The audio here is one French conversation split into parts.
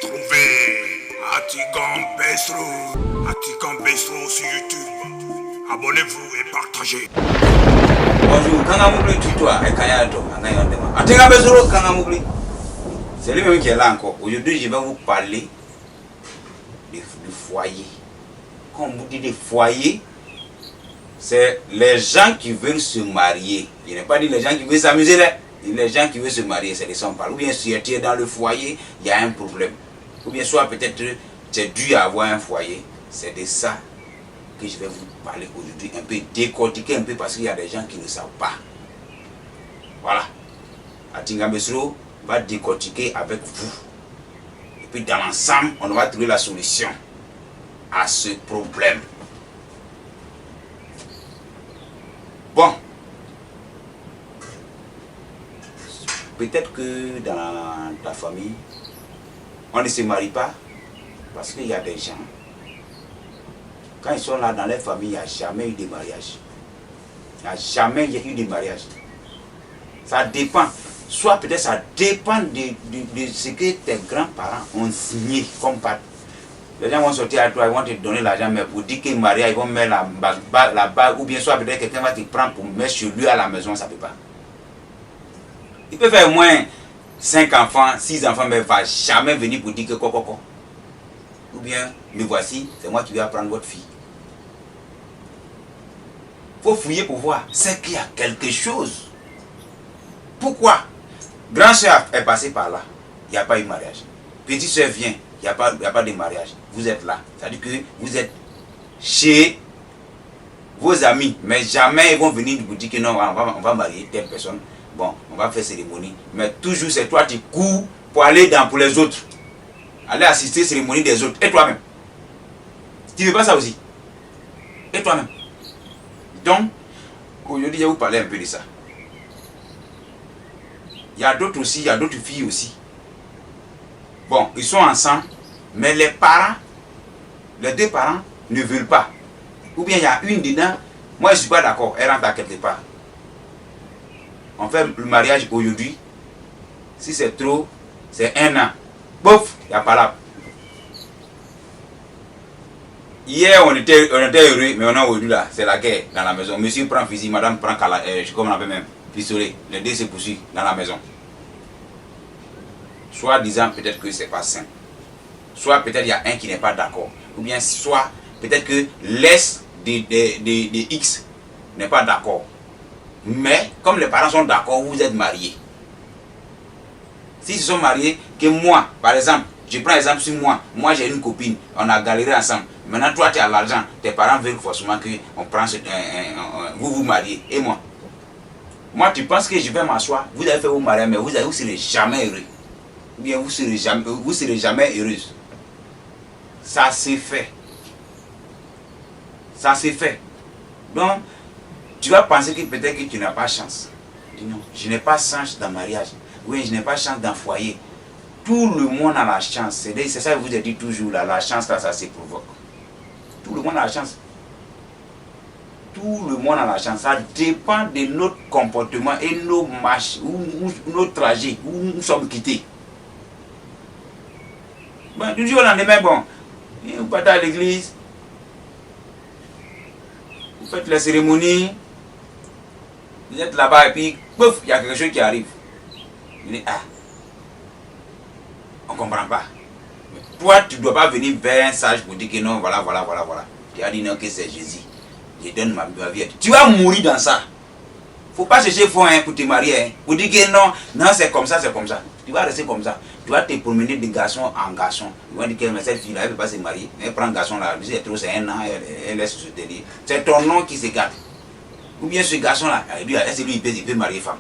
Retrouvez Atikan Bestro sur YouTube. Abonnez-vous et partagez. Bonjour, Kangamoubli tutoie et Kayato, Atikan Bestro, Kangamoubli. C'est lui-même qui est là encore. Aujourd'hui, je vais vous parler du foyer. Quand on vous dit des foyers, c'est les gens qui veulent se marier. Je n'ai pas dit les gens qui veulent s'amuser là. Les gens qui veulent se marier, c'est les sans parler. Ou bien si tu es dans le foyer, il y a un problème. Ou bien soit peut-être tu es dû à avoir un foyer. C'est de ça que je vais vous parler aujourd'hui. Un peu décortiquer un peu parce qu'il y a des gens qui ne savent pas. Voilà. Atikan Bestro va décortiquer avec vous. Et puis dans l'ensemble, on va trouver la solution à ce problème. Bon. Peut-être que dans ta famille, on ne se marie pas parce qu'il y a des gens, quand ils sont là dans leur famille, il n'y a jamais eu de mariage. Il n'y a jamais eu de mariage. Ça dépend. Soit peut-être ça dépend de ce que tes grands-parents ont signé comme pacte. Les gens vont sortir à toi, ils vont te donner l'argent, mais pour dire qu'ils marient, ils vont mettre la bague, ou bien soit peut-être quelqu'un va te prendre pour mettre chez lui à la maison, ça ne peut pas. Il peut faire au moins 5 enfants, 6 enfants, mais il ne va jamais venir pour dire que quoi. Ou bien, me voici, c'est moi qui vais prendre votre fille. Il faut fouiller pour voir. C'est qu'il y a quelque chose. Pourquoi? Grand soeur est passé par là. Il n'y a pas eu de mariage. Petite soeur vient. Il n'y a pas de mariage. Vous êtes là. C'est-à-dire que vous êtes chez vos amis. Mais jamais ils vont venir vous dire que non, on va marier telle personne. Bon, on va faire cérémonie. Mais toujours c'est toi qui cours pour aller pour les autres. Aller assister à la cérémonie des autres. Et toi-même. Tu ne veux pas ça aussi? Et toi-même. Donc, aujourd'hui, je vais vous parler un peu de ça. Il y a d'autres aussi, il y a d'autres filles aussi. Bon, ils sont ensemble, mais les parents, les deux parents ne veulent pas. Ou bien il y a une dedans, moi je ne suis pas d'accord, elle rentre à quelque part. On fait le mariage aujourd'hui. Si c'est trop, c'est 1 an. Bouf, il n'y a pas là. Hier, on était heureux, mais on a aujourd'hui là, c'est la guerre dans la maison. Monsieur prend fusil, madame prend comme on appelle même, pistolet. Les deux se poursuivent dans la maison. Soit disant peut-être que c'est pas sain. Soit peut-être il y a un qui n'est pas d'accord. Ou bien soit peut-être que l'Est de X n'est pas d'accord. Mais comme les parents sont d'accord, vous êtes mariés. S'ils se sont mariés, que moi, par exemple, je prends exemple sur moi. Moi j'ai une copine, on a galéré ensemble. Maintenant toi tu as l'argent, tes parents veulent forcément que on prend vous vous mariez. Et moi tu penses que je vais m'asseoir, vous allez faire vos mariages, mais vous ne serez jamais heureux. Ou bien vous serez jamais heureuse. Ça c'est fait. Ça c'est fait. Donc, tu vas penser que peut-être que tu n'as pas chance. Dis non, je n'ai pas chance dans le mariage. Oui, je n'ai pas chance dans le foyer. Tout le monde a la chance. C'est ça que je vous ai dit toujours, là, la chance, là, ça se provoque. Tout le monde a la chance. Tout le monde a la chance. Ça dépend de notre comportement et nos marches, ou nos trajets, où nous sommes quittés. Bon, du jour au lendemain, bon, vous partez à l'église, vous faites la cérémonie, vous êtes là-bas et puis, pouf, il y a quelque chose qui arrive. Il dit, ah, on ne comprend pas. Mais toi, tu ne dois pas venir vers un sage pour dire que non, voilà. Tu as dit non, que c'est Jésus. Je donne ma vie. Tu vas mourir dans ça. Il ne faut pas chercher fond pour te marier. Hein. Pour dire que non, c'est comme ça. Tu vas rester comme ça. Tu vas te promener de garçon en garçon. Ils vont dire que cette fille-là, elle ne peut pas se marier. Elle prend un garçon là, c'est trop, c'est 1 an, elle laisse ce délire. C'est ton nom qui se gâte. Ou bien ce garçon-là, il peut marier femme.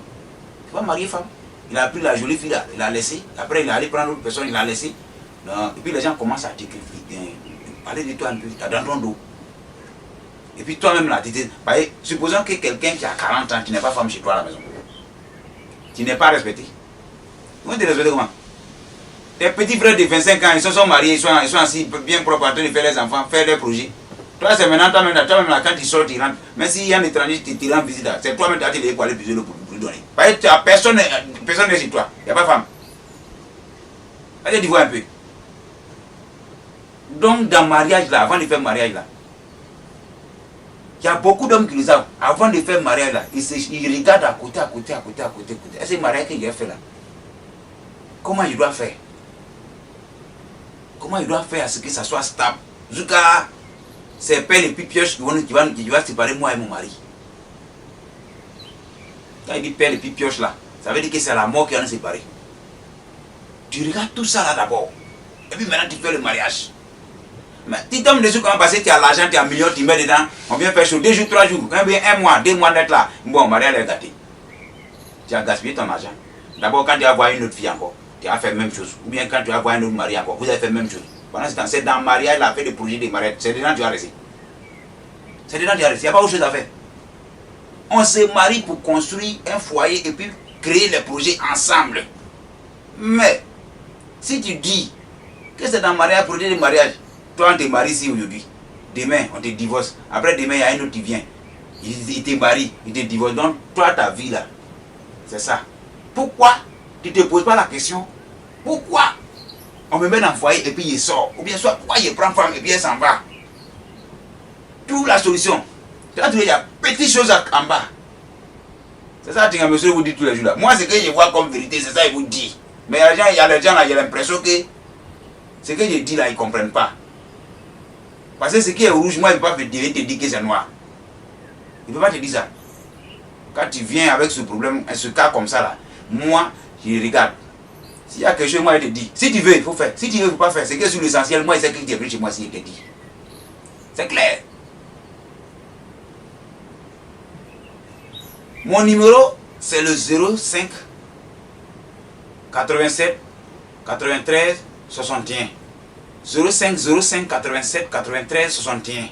Tu vas marier femme. Il a pris la jolie fille là, il l'a laissé. Après, il est allé prendre l'autre personne, il l'a laissé. Et puis les gens commencent à t'écrire, parler de toi un peu, dans ton dos. Et puis toi-même là, supposons que quelqu'un qui a 40 ans, qui n'est pas femme chez toi à la maison, tu n'es pas respecté. Comment te respecter comment? Tes petits frères de 25 ans, ils sont mariés, ils sont assis bien propres en train de faire les enfants, faire leurs projets. Toi, c'est maintenant, toi-même là, quand tu sors, tu rentres. Même s'il y a un étranger qui te rend visite, c'est toi-même qui as été pour aller piser le pour lui donner. Personne n'est chez toi, il n'y a pas de femme. Allez, tu vois un peu. Donc, dans le mariage, là, avant de faire le mariage, là, il y a beaucoup d'hommes qui nous savent, avant de faire le mariage, là, ils regardent à côté. Est-ce que le mariage qu'il a fait là? Comment il doit faire? Comment il doit faire à ce que ça soit stable? Jusqu'à c'est père et puis pioche qui va séparer moi et mon mari. Quand il dit père et puis pioche là, ça veut dire que c'est la mort qui va nous séparer. Tu regardes tout ça là d'abord. Et puis maintenant tu fais le mariage. Mais tu tombes dessus comment passer, tu as l'argent, tu as un million, tu mets dedans, on vient faire chaud 2 jours, 3 jours, un mois, 2 mois d'être là. Bon, mariage est gâté. Tu as gaspillé ton argent. D'abord quand tu vas voir une autre fille encore, tu vas faire la même chose. Ou bien quand tu vas voir un autre mari encore, vous avez fait la même chose. Pendant ce temps, c'est dans le mariage, là, fait des projets de mariage. C'est dedans que tu vas rester. C'est dedans que tu vas rester. Il n'y a pas autre chose à faire. On se marie pour construire un foyer et puis créer les projets ensemble. Mais, si tu dis que c'est dans le mariage, projet de mariage, toi on te marie ici aujourd'hui. Demain, on te divorce. Après demain, il y a un autre qui vient. Il te marie, il te divorce. Donc, toi, ta vie là, c'est ça. Pourquoi tu ne te poses pas la question? Pourquoi on me met dans le foyer et puis il sort? Ou bien soit pourquoi il prend femme et puis il s'en va? Trouve la solution. Il y a petites choses en bas. C'est ça que monsieur vous dit tous les jours là. Moi, ce que je vois comme vérité, c'est ça qu'il vous dit. Mais il y a les gens là, j'ai l'impression que ce que je dis là, ils ne comprennent pas. Parce que ce qui est rouge, moi, il ne peut pas te dire que c'est noir. Il ne peut pas te dire ça. Quand tu viens avec ce problème, ce cas comme ça là, moi, je regarde. S'il y a quelque chose, moi, je te dis. Si tu veux, il faut faire. Si tu ne veux pas faire, c'est que sur l'essentiel, moi, c'est que tu es venu chez moi si je te dis. C'est clair. Mon numéro, c'est le 05 87 93 61. 05 87 93 61.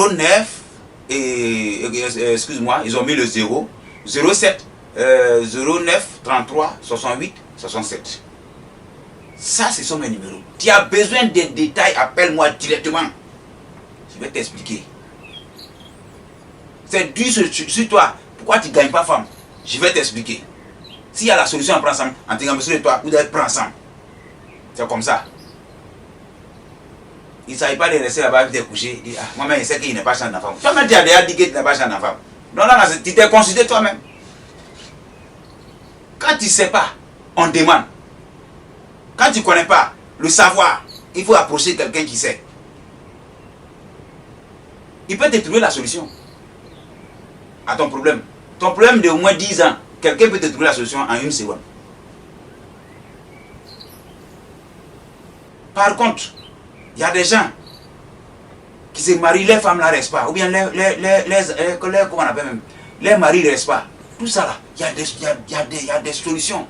09 excuse-moi, ils ont mis le 0. 07 09 33 68 67. Ça, ce sont mes numéros. Tu as besoin de détails, appelle-moi directement. Je vais t'expliquer. C'est dur sur toi. Pourquoi tu ne gagnes pas femme? Je vais t'expliquer. S'il y a la solution, on prend ensemble. En tenant besoin de toi, vous devez prendre ensemble. C'est comme ça. Il ne s'agit pas de rester là-bas et de coucher. Ah, moi-même, je sais qu'il n'est pas champ d'enfant. Toi-même, tu as déjà dit que tu n'es pas champ d'enfant. Donc là, tu t'es considéré toi-même. Quand tu ne sais pas, on demande. Quand tu ne connais pas le savoir, il faut approcher quelqu'un qui sait. Il peut te trouver la solution à ton problème. Ton problème de au moins 10 ans, quelqu'un peut te trouver la solution en 1 seconde. Par contre, il y a des gens qui se marient, les femmes ne restent pas, ou bien comment on appelle même, les maris ne restent pas. Tout ça là, il y a des solutions.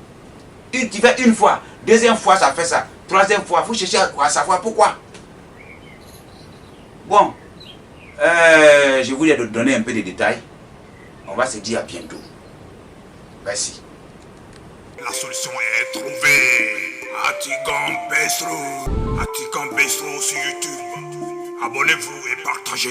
Tu fais une fois, deuxième fois ça fait ça, troisième fois, il faut chercher à savoir pourquoi. Bon, je voulais te donner un peu de détails. On va se dire à bientôt. Merci. La solution est trouvée. Atikan Bistro sur YouTube. Abonnez-vous et partagez.